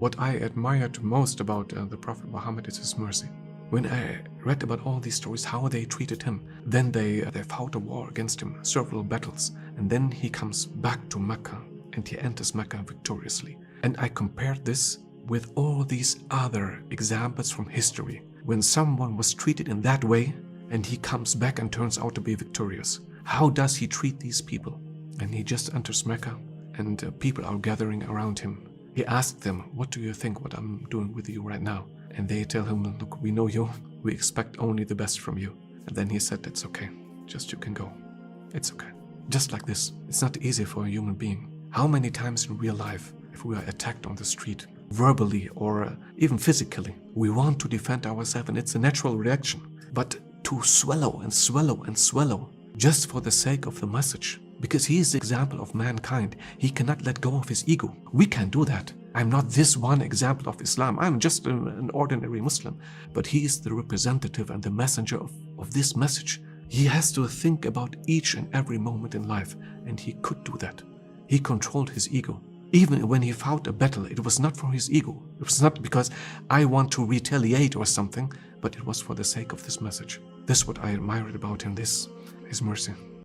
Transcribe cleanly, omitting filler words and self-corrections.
What I admired most about the Prophet Muhammad is his mercy. When I read about all these stories, how they treated him, then they fought a war against him, several battles, and then he comes back to Mecca and he enters Mecca victoriously. And I compared this with all these other examples from history, when someone was treated in that way and he comes back and turns out to be victorious. How does he treat these people? And he just enters Mecca and people are gathering around him. He asked them, what do you think what I'm doing with you right now? And they tell him, look, we know you, we expect only the best from you. And then he said, it's okay, just you can go. It's okay. Just like this, it's not easy for a human being. How many times in real life, if we are attacked on the street, verbally or even physically, we want to defend ourselves and it's a natural reaction. But to swallow and swallow and swallow just for the sake of the message, because he is the example of mankind. He cannot let go of his ego. We can't do that. I'm not this one example of Islam. I'm just an ordinary Muslim. But he is the representative and the messenger of this message. He has to think about each and every moment in life, and he could do that. He controlled his ego. Even when he fought a battle, it was not for his ego. It was not because I want to retaliate or something, but it was for the sake of this message. This is what I admired about him, his mercy.